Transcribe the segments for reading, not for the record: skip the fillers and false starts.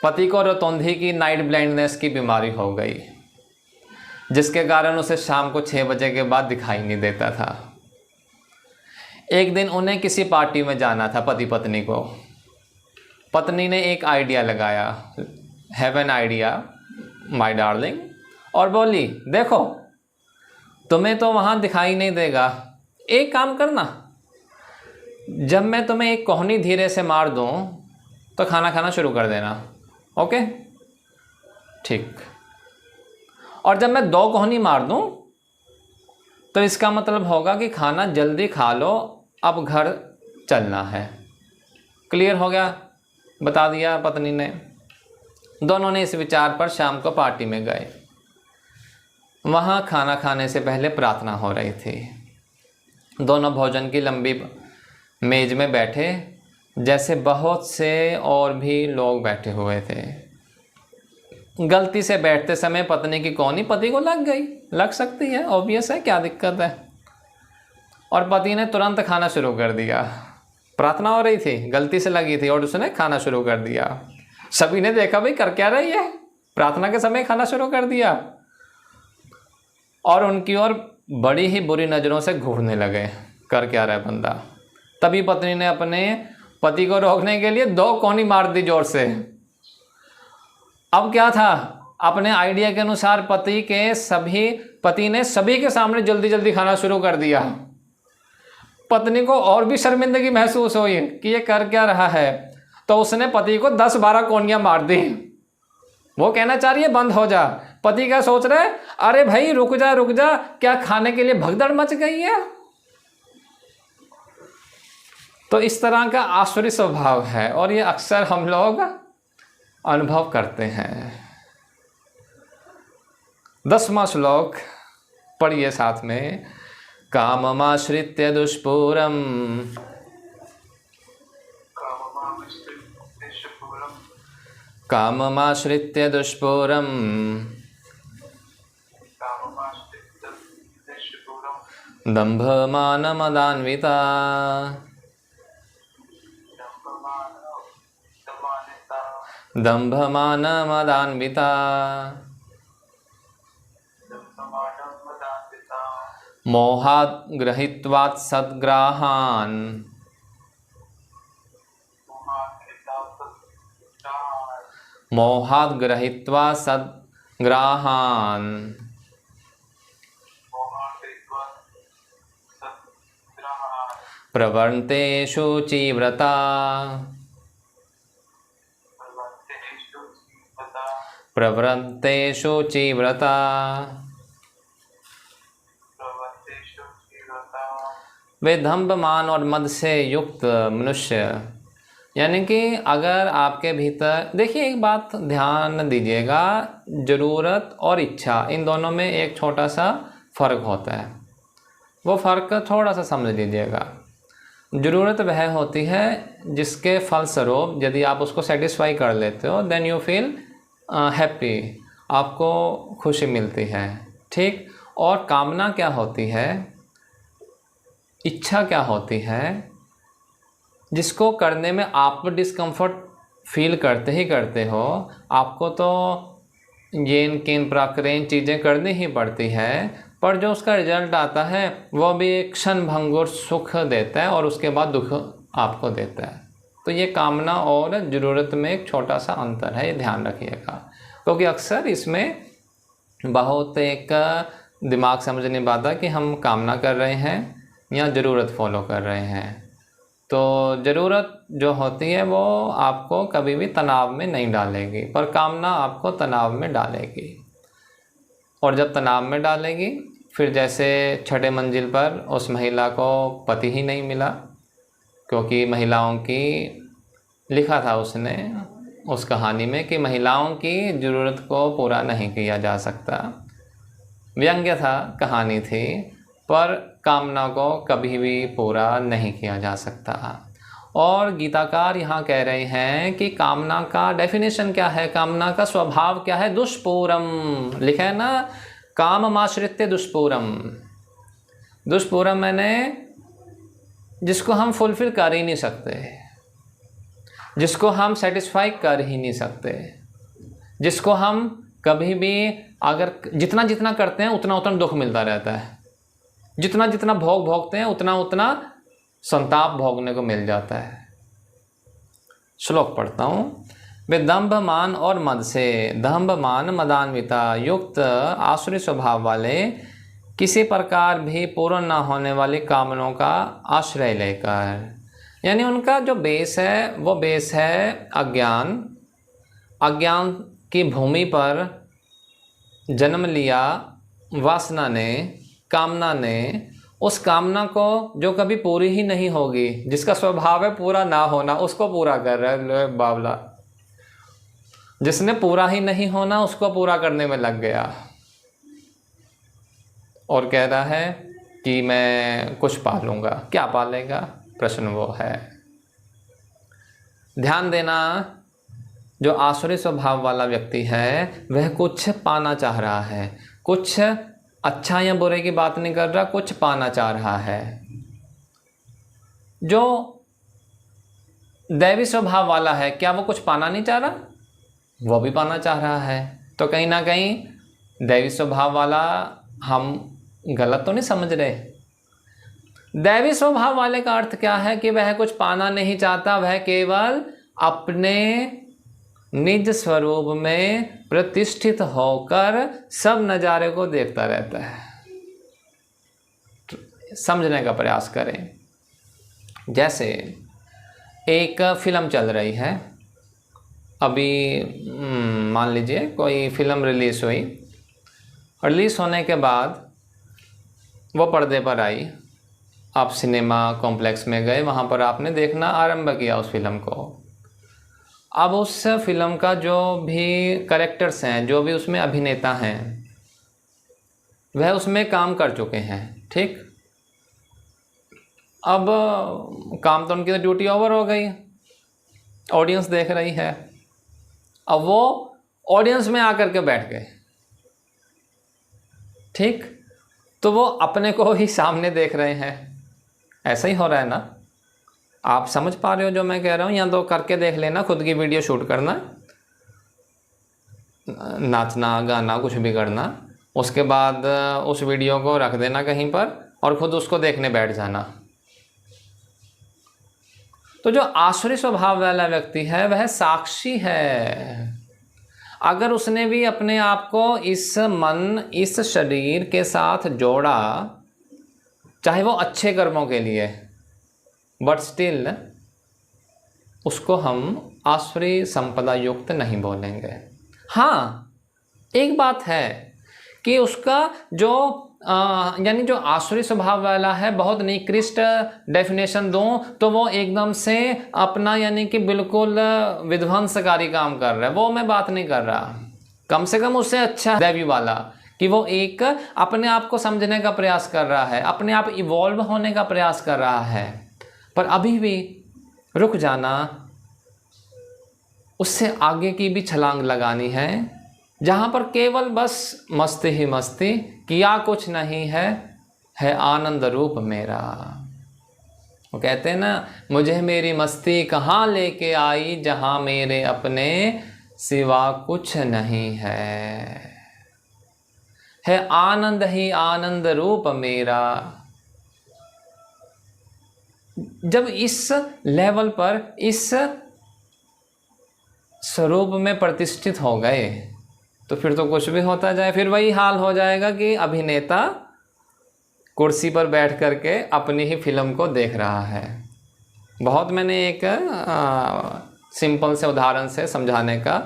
पति को रोतौंधी की नाइट ब्लाइंडनेस की बीमारी हो गई, जिसके कारण उसे शाम को 6 बजे के बाद दिखाई नहीं देता था। एक दिन उन्हें किसी पार्टी में जाना था, पति पत्नी को। पत्नी ने एक आइडिया लगाया, have an idea my darling, और बोली, देखो तुम्हें तो वहाँ दिखाई नहीं देगा, एक काम करना, जब मैं तुम्हें एक कोहनी धीरे से मार दूँ तो खाना खाना शुरू कर देना, ओके? ठीक। और जब मैं 2 कोहनी मार दूँ तो इसका मतलब होगा कि खाना जल्दी खा लो, अब घर चलना है। क्लियर हो गया? बता दिया पत्नी ने। दोनों ने इस विचार पर शाम को पार्टी में गए। वहाँ खाना खाने से पहले प्रार्थना हो रही थी। दोनों भोजन की लंबी मेज में बैठे, जैसे बहुत से और भी लोग बैठे हुए थे। गलती से बैठते समय पत्नी की कोहनी पति को लग गई। लग सकती है, ऑब्वियस है, क्या दिक्कत है? और पति ने तुरंत खाना शुरू कर दिया। प्रार्थना हो रही थी, गलती से लगी थी और उसने खाना शुरू कर दिया। सभी ने देखा, भाई कर क्या रही है, प्रार्थना के समय खाना शुरू कर दिया, और उनकी ओर बड़ी ही बुरी नज़रों से घूरने लगे, कर क्या रहा है बंदा। तभी पत्नी ने अपने पति को रोकने के लिए 2 कोहनी मार दी जोर से। अब क्या था, अपने आइडिया के अनुसार पति ने सभी के सामने जल्दी जल्दी खाना शुरू कर दिया। पत्नी को और भी शर्मिंदगी महसूस हुई कि ये कर क्या रहा है, तो उसने पति को 10-12 कोहनियां मार दी। वो कहना चाह रही है बंद हो जा। पति क्या सोच रहे, अरे भाई रुक जा, क्या खाने के लिए भगदड़ मच गई है? तो इस तरह का आसुरी स्वभाव है और ये अक्सर हम लोग अनुभव करते हैं। 10वां श्लोक पढ़िए साथ में। काममाश्रित्य दुष्पूरम काममाश्रित्य दुष्पूरम दम्भमानमदान्विता दम्भमानमदान्विता मोहात् गृहीत्वात् सद्ग्राहान् मोहात् गृहीत्वा सद्ग्राहान् प्रवर्तेषु चिव्रता प्रवृत्तेषु चिव्रता। वे दंभ मान और मद से युक्त मनुष्य, यानी कि अगर आपके भीतर, देखिए एक बात ध्यान दीजिएगा, ज़रूरत और इच्छा इन दोनों में एक छोटा सा फ़र्क होता है। वो फ़र्क थोड़ा सा समझ लीजिएगा। ज़रूरत वह होती है जिसके फलस्वरूप यदि आप उसको सेटिस्फाई कर लेते हो, देन यू फील हैप्पी, आपको खुशी मिलती है, ठीक। और कामना क्या होती है, इच्छा क्या होती है, जिसको करने में आप डिस्कम्फर्ट फील करते ही करते हो, आपको तो येन केन प्राक्रेन चीज़ें करनी ही पड़ती है, पर जो उसका रिजल्ट आता है वो भी एक क्षण भंगुर सुख देता है और उसके बाद दुख आपको देता है। तो ये कामना और ज़रूरत में एक छोटा सा अंतर है, ये ध्यान रखिएगा, क्योंकि अक्सर इसमें बहुत एक दिमाग समझ नहीं पाता कि हम कामना कर रहे हैं या ज़रूरत फॉलो कर रहे हैं। तो ज़रूरत जो होती है वो आपको कभी भी तनाव में नहीं डालेगी, पर कामना आपको तनाव में डालेगी। और जब तनाव में डालेगी, फिर जैसे 6ठे मंजिल पर उस महिला को पति ही नहीं मिला, क्योंकि महिलाओं की लिखा था उसने उस कहानी में कि महिलाओं की ज़रूरत को पूरा नहीं किया जा सकता। व्यंग्य था, कहानी थी, पर कामना को कभी भी पूरा नहीं किया जा सकता। और गीताकार यहाँ कह रहे हैं कि कामना का डेफिनेशन क्या है, कामना का स्वभाव क्या है, दुष्पूरम। लिखा है ना, काममाश्रित्य दुष्पूरम। दुष्पूरम मैंने जिसको हम फुलफिल कर ही नहीं सकते, जिसको हम सेटिस्फाई कर ही नहीं सकते, जिसको हम कभी भी अगर जितना जितना करते हैं उतना उतना दुख मिलता रहता है, जितना जितना भोग भोगते हैं उतना उतना संताप भोगने को मिल जाता है। श्लोक पढ़ता हूँ। वे दंभ मान और मद से, दंभ मान मदान्विता युक्त आसुरी स्वभाव वाले, किसी प्रकार भी पूर्ण न होने वाली कामनाओं का आश्रय लेकर, यानी उनका जो बेस है वो बेस है अज्ञान। अज्ञान की भूमि पर जन्म लिया वासना ने, कामना ने, उस कामना को जो कभी पूरी ही नहीं होगी, जिसका स्वभाव है पूरा ना होना, उसको पूरा कर रहा है बावला। जिसने पूरा ही नहीं होना उसको पूरा करने में लग गया और कह रहा है कि मैं कुछ पालूंगा। क्या पालेगा, प्रश्न वो है। ध्यान देना, जो आसुरी स्वभाव वाला व्यक्ति है वह कुछ पाना चाह रहा है, कुछ अच्छा या बुरे की बात नहीं कर रहा, कुछ पाना चाह रहा है। जो दैवी स्वभाव वाला है, क्या वो कुछ पाना नहीं चाह रहा? वो भी पाना चाह रहा है। तो कहीं ना कहीं दैवी स्वभाव वाला हम गलत तो नहीं समझ रहे। दैवी स्वभाव वाले का अर्थ क्या है कि वह कुछ पाना नहीं चाहता, वह केवल अपने निज स्वरूप में प्रतिष्ठित होकर सब नज़ारे को देखता रहता है। समझने का प्रयास करें। जैसे एक फिल्म चल रही है, अभी मान लीजिए कोई फिल्म रिलीज़ हुई, रिलीज़ होने के बाद वो पर्दे पर आई, आप सिनेमा कॉम्प्लेक्स में गए, वहाँ पर आपने देखना आरंभ किया उस फिल्म को। अब उस फिल्म का जो भी कैरेक्टर्स हैं, जो भी उसमें अभिनेता हैं, वह उसमें काम कर चुके हैं, ठीक। अब काम तो उनकी ड्यूटी ओवर हो गई, ऑडियंस देख रही है। अब वो ऑडियंस में आकर के बैठ गए, ठीक। तो वो अपने को ही सामने देख रहे हैं। ऐसा ही हो रहा है ना? आप समझ पा रहे हो जो मैं कह रहा हूँ? या तो करके देख लेना, खुद की वीडियो शूट करना, नाचना गाना कुछ भी करना, उसके बाद उस वीडियो को रख देना कहीं पर और खुद उसको देखने बैठ जाना। तो जो आसुरी स्वभाव वाला व्यक्ति है वह साक्षी है। अगर उसने भी अपने आप को इस मन, इस शरीर के साथ जोड़ा, चाहे वो अच्छे कर्मों के लिए, बट स्टिल उसको हम आसुरी संपदा युक्त नहीं बोलेंगे। हाँ, एक बात है कि उसका जो यानी जो आसुरी स्वभाव वाला है, बहुत निकृष्ट डेफिनेशन दूं तो वो एकदम से अपना यानी कि बिल्कुल विध्वंसकारी काम कर रहा है, वो मैं बात नहीं कर रहा। कम से कम उससे अच्छा दैवी वाला कि वो एक अपने आप को समझने का प्रयास कर रहा है, अपने आप इवॉल्व होने का प्रयास कर रहा है, पर अभी भी रुक जाना, उससे आगे की भी छलांग लगानी है, जहाँ पर केवल बस मस्ती ही मस्ती, किया कुछ नहीं है आनंद रूप मेरा। वो कहते हैं ना, मुझे मेरी मस्ती कहाँ लेके आई, जहाँ मेरे अपने सिवा कुछ नहीं है आनंद ही आनंद रूप मेरा। जब इस लेवल पर, इस स्वरूप में प्रतिष्ठित हो गए तो फिर तो कुछ भी होता जाए, फिर वही हाल हो जाएगा कि अभिनेता कुर्सी पर बैठ करके अपनी ही फिल्म को देख रहा है। बहुत मैंने एक सिंपल से उदाहरण से समझाने का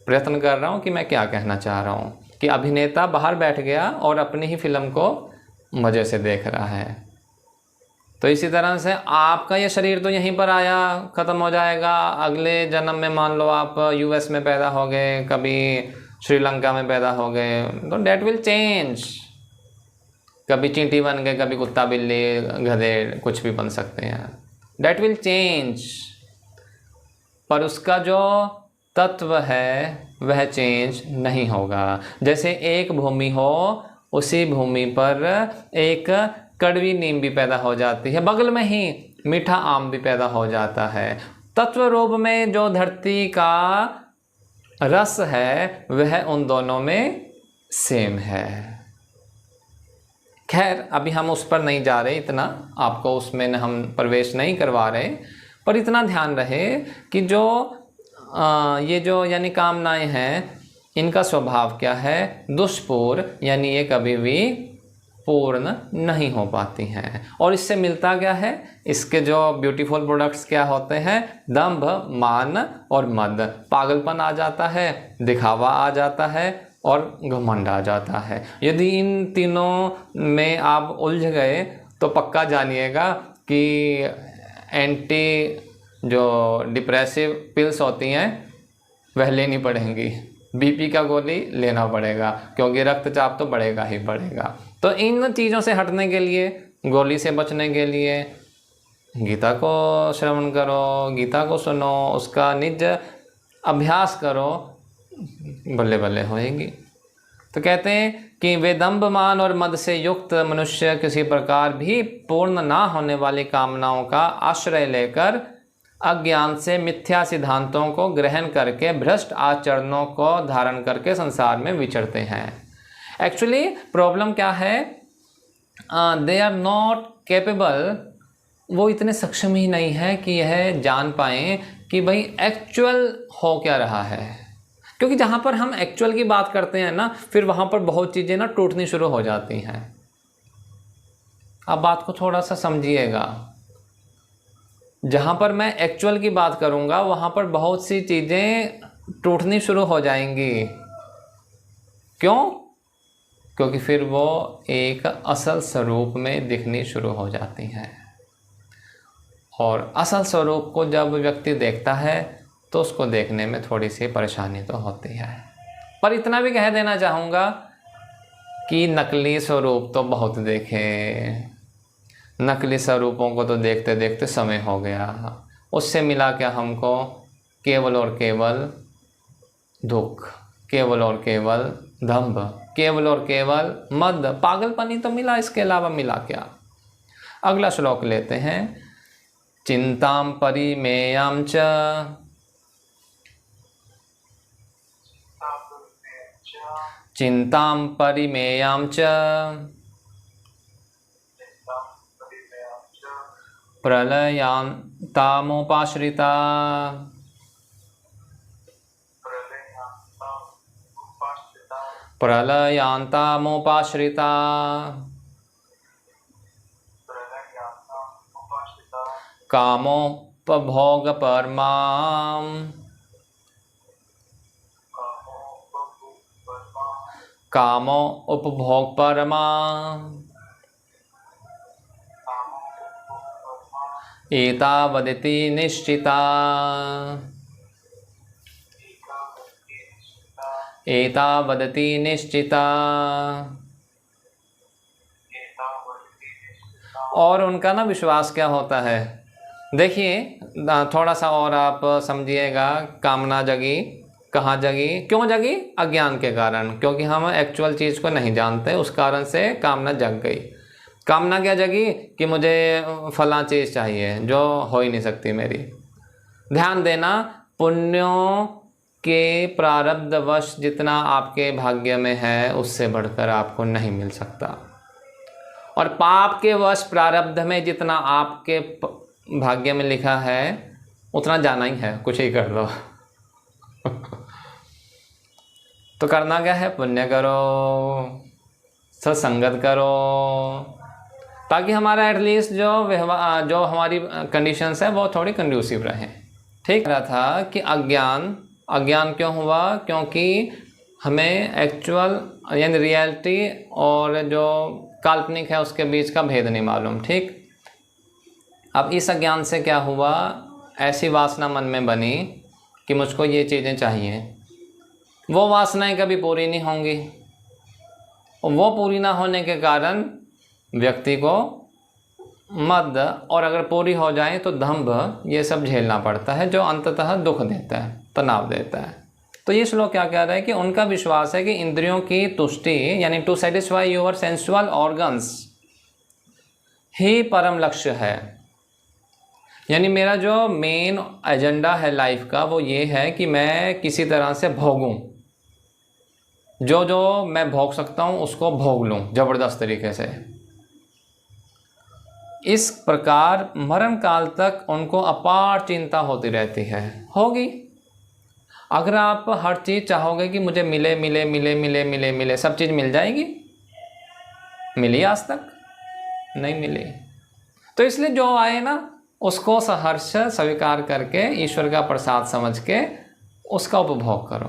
प्रयत्न कर रहा हूँ कि मैं क्या कहना चाह रहा हूँ, कि अभिनेता बाहर बैठ गया और अपनी ही फिल्म को मज़े से देख रहा है। तो इसी तरह से आपका ये शरीर तो यहीं पर आया, ख़त्म हो जाएगा। अगले जन्म में मान लो आप यूएस में पैदा हो गए, कभी श्रीलंका में पैदा हो गए, तो डेट विल चेंज। कभी चींटी बन गए, कभी कुत्ता बिल्ली गधे कुछ भी बन सकते हैं, डेट विल चेंज। पर उसका जो तत्व है वह चेंज नहीं होगा। जैसे एक भूमि हो, उसी भूमि पर एक कड़वी नीम भी पैदा हो जाती है, बगल में ही मीठा आम भी पैदा हो जाता है, तत्व रूप में जो धरती का रस है वह उन दोनों में सेम है। खैर अभी हम उस पर नहीं जा रहे, इतना आपको उसमें हम प्रवेश नहीं करवा रहे, पर इतना ध्यान रहे कि जो ये जो यानी कामनाएं हैं इनका स्वभाव क्या है, दुष्पूर, यानी ये कभी भी पूर्ण नहीं हो पाती हैं। और इससे मिलता क्या है, इसके जो ब्यूटीफुल प्रोडक्ट्स क्या होते हैं, दंभ, मान और मद, पागलपन आ जाता है, दिखावा आ जाता है और घमंड आ जाता है। यदि इन तीनों में आप उलझ गए तो पक्का जानिएगा कि एंटी जो डिप्रेसिव पिल्स होती हैं वह लेनी पड़ेंगी, बीपी का गोली लेना पड़ेगा, क्योंकि रक्तचाप तो बढ़ेगा ही बढ़ेगा। तो इन चीज़ों से हटने के लिए, गोली से बचने के लिए गीता को श्रवण करो, गीता को सुनो, उसका निज अभ्यास करो, बल्ले बल्ले होएगी। तो कहते हैं कि वे दंभ, मान और मद से युक्त मनुष्य किसी प्रकार भी पूर्ण ना होने वाली कामनाओं का आश्रय लेकर अज्ञान से मिथ्या सिद्धांतों को ग्रहण करके भ्रष्ट आचरणों को धारण करके संसार में विचरते हैं। एक्चुअली प्रॉब्लम क्या है, दे आर नॉट कैपेबल, वो इतने सक्षम ही नहीं है कि यह जान पाएँ कि भाई एक्चुअल हो क्या रहा है। क्योंकि जहाँ पर हम एक्चुअल की बात करते हैं ना, फिर वहाँ पर बहुत चीज़ें ना टूटनी शुरू हो जाती हैं। आप बात को थोड़ा सा समझिएगा, जहाँ पर मैं एक्चुअल की बात करूँगा वहाँ पर बहुत सी चीज़ें टूटनी शुरू हो जाएंगी। क्यों? क्योंकि फिर वो एक असल स्वरूप में दिखनी शुरू हो जाती हैं। और असल स्वरूप को जब व्यक्ति देखता है तो उसको देखने में थोड़ी सी परेशानी तो होती है। पर इतना भी कह देना चाहूँगा कि नकली स्वरूप तो बहुत देखे, नकली स्वरूपों को तो देखते देखते समय हो गया। उससे मिला क्या हमको, केवल और केवल दुख, केवल और केवल दंभ, केवल और केवल मद, पागलपनी तो मिला, इसके अलावा मिला क्या। अगला श्लोक लेते हैं। चिंताम परिमेयां च चिंताम परिमेयां च प्रलयांतामुपाश्रिता प्रलयांतामुपाश्रिता कामोपभोगपरमां कामो उपभोग परमा एतावदिति निश्चिता एतावदिति निश्चिता। और उनका ना विश्वास क्या होता है, देखिए थोड़ा सा और आप समझिएगा। कामना जगी, कहाँ जगी, क्यों जगी? अज्ञान के कारण, क्योंकि हम एक्चुअल चीज़ को नहीं जानते, उस कारण से कामना जग गई। कामना क्या जगी कि मुझे फलां चीज़ चाहिए जो हो ही नहीं सकती मेरी। ध्यान देना, पुण्यों के प्रारब्धवश जितना आपके भाग्य में है उससे बढ़कर आपको नहीं मिल सकता, और पाप के वश प्रारब्ध में जितना आपके भाग्य में लिखा है उतना जाना ही है, कुछ ही कर लो। तो करना क्या है, पुण्य करो, सत्संगत करो, ताकि हमारा एटलीस्ट जो हमारी कंडीशंस है वो थोड़ी कंड्यूसिव रहे। ठीक रहा था कि अज्ञान क्यों हुआ, क्योंकि हमें एक्चुअल यानी रियलिटी और जो काल्पनिक है उसके बीच का भेद नहीं मालूम। ठीक, अब इस अज्ञान से क्या हुआ, ऐसी वासना मन में बनी कि मुझको ये चीज़ें चाहिए। वो वासनाएं कभी पूरी नहीं होंगी, और वो पूरी ना होने के कारण व्यक्ति को मद, और अगर पूरी हो जाए तो दंभ, ये सब झेलना पड़ता है, जो अंततः दुख देता है, तनाव देता है। तो ये श्लोक क्या कह रहा है कि उनका विश्वास है कि इंद्रियों की तुष्टि यानी to satisfy your sensual organs ही परम लक्ष्य है। यानी मेरा जो मेन एजेंडा है लाइफ का वो ये है कि मैं किसी तरह से भोगूं, जो जो मैं भोग सकता हूं उसको भोग लूं ज़बरदस्त तरीके से। इस प्रकार मरण काल तक उनको अपार चिंता होती रहती है, होगी। अगर आप हर चीज़ चाहोगे कि मुझे मिले मिले मिले मिले मिले मिले, सब चीज़ मिल जाएगी? मिली आज तक? नहीं मिली। तो इसलिए जो आए ना उसको सहर्ष स्वीकार करके ईश्वर का प्रसाद समझ के उसका उपभोग करो,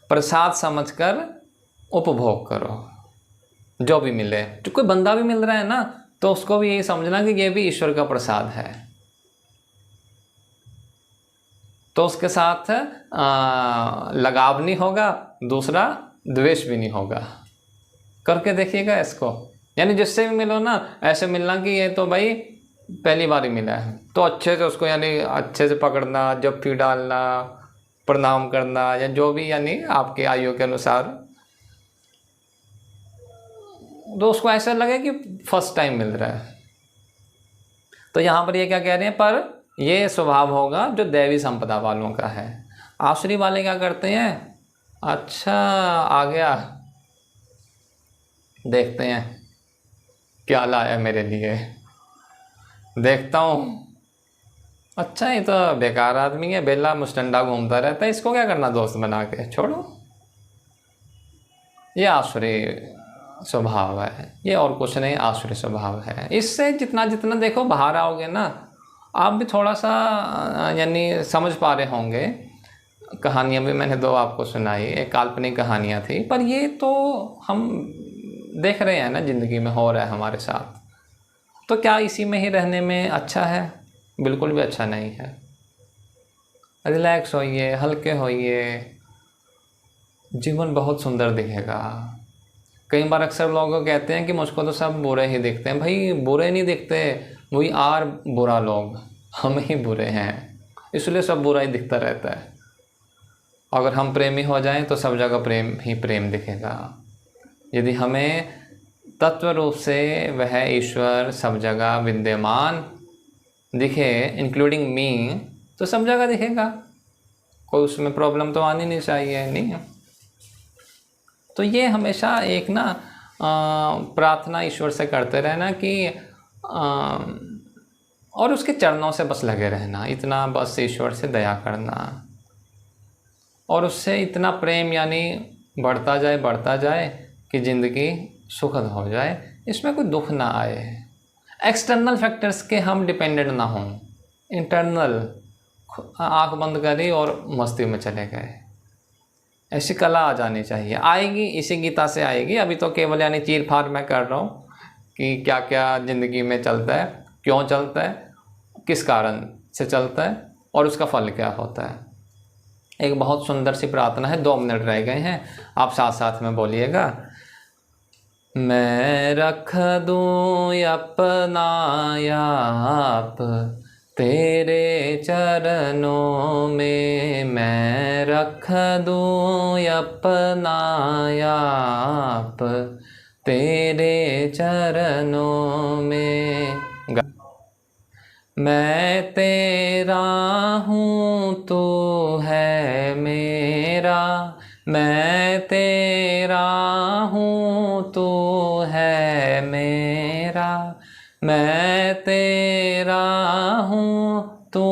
प्रसाद समझकर उपभोग करो। जो भी मिले, जो कोई बंदा भी मिल रहा है ना तो उसको भी यही समझना कि ये भी ईश्वर का प्रसाद है, तो उसके साथ लगाव नहीं होगा, दूसरा द्वेष भी नहीं होगा। करके देखिएगा इसको। यानी जिससे भी मिलो ना ऐसे मिलना कि ये तो भाई पहली बार ही मिला है, तो अच्छे से उसको यानी अच्छे से पकड़ना, जप्फी डालना, प्रणाम करना, या जो भी यानी आपके आयु के अनुसार, तो उसको ऐसा लगे कि फर्स्ट टाइम मिल रहा है। तो यहाँ पर ये क्या कह रहे हैं, पर ये स्वभाव होगा जो दैवी संपदा वालों का है। आसुरी वाले क्या करते हैं, अच्छा आ गया, देखते हैं क्या लाया मेरे लिए, देखता हूँ, अच्छा ये तो बेकार आदमी है, बेला मुस्टंडा घूमता रहता है, इसको क्या करना दोस्त बना के, छोड़ो। ये आसुरी स्वभाव है, ये और कुछ नहीं, आसुरी स्वभाव है। इससे जितना जितना देखो बाहर आओगे ना, आप भी थोड़ा सा यानी समझ पा रहे होंगे। कहानियाँ भी मैंने दो आपको सुनाई, एक काल्पनिक कहानियाँ थी, पर ये तो हम देख रहे हैं ना ज़िंदगी में हो रहा है हमारे साथ। तो क्या इसी में ही रहने में अच्छा है? बिल्कुल भी अच्छा नहीं है। रिलैक्स होइए, हल्के होइए, जीवन बहुत सुंदर दिखेगा। कई बार अक्सर लोग कहते हैं कि मुझको तो सब बुरे ही दिखते हैं। भाई बुरे नहीं दिखते, वी आर बुरा लोग, हम ही बुरे हैं, इसलिए सब बुरा ही दिखता रहता है। अगर हम प्रेमी हो जाएं तो सब जगह प्रेम ही प्रेम दिखेगा। यदि हमें तत्व रूप से वह ईश्वर सब जगह विद्यमान दिखे, इंक्लूडिंग मी, तो सब जगह दिखेगा, कोई उसमें प्रॉब्लम तो आनी नहीं चाहिए, नहीं। तो ये हमेशा एक ना प्रार्थना ईश्वर से करते रहना कि और उसके चरणों से बस लगे रहना, इतना बस ईश्वर से दया करना, और उससे इतना प्रेम यानी बढ़ता जाए कि ज़िंदगी सुखद हो जाए, इसमें कोई दुख ना आए। एक्सटर्नल फैक्टर्स के हम डिपेंडेंट ना हों, इंटरनल आँख बंद करी और मस्ती में चले गए, ऐसी कला आ जानी चाहिए। आएगी, इसी गीता से आएगी। अभी तो केवल यानी चीर फाड़ मैं कर रहा हूँ कि क्या क्या ज़िंदगी में चलता है, क्यों चलता है, किस कारण से चलता है और उसका फल क्या होता है। एक बहुत सुंदर सी प्रार्थना है, 2 मिनट रह गए हैं, आप साथ साथ में बोलिएगा। मैं रख दूँ अपना आप तेरे चरणों में, मैं रख दूँ अपना आप तेरे चरणों में। मैं तेरा हूँ तू है मेरा, मैं तेरा हूँ तू है मेरा, मैं तेरा हूँ तू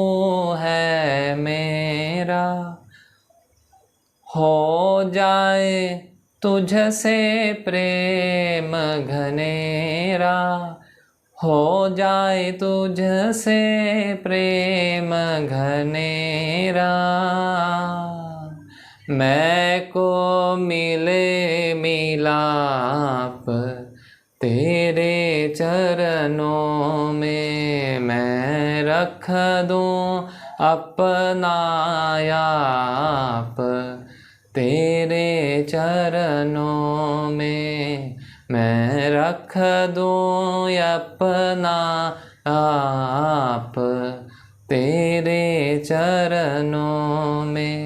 है मेरा। हो जाए तुझसे प्रेम घनेरा, हो जाए तुझसे प्रेम घनेरा, मैं को मिले मिलाप तेरे चरणों में, मैं रख दूँ अपना आप तेरे चरणों में, मैं रख दूँ अपना आप तेरे चरणों में।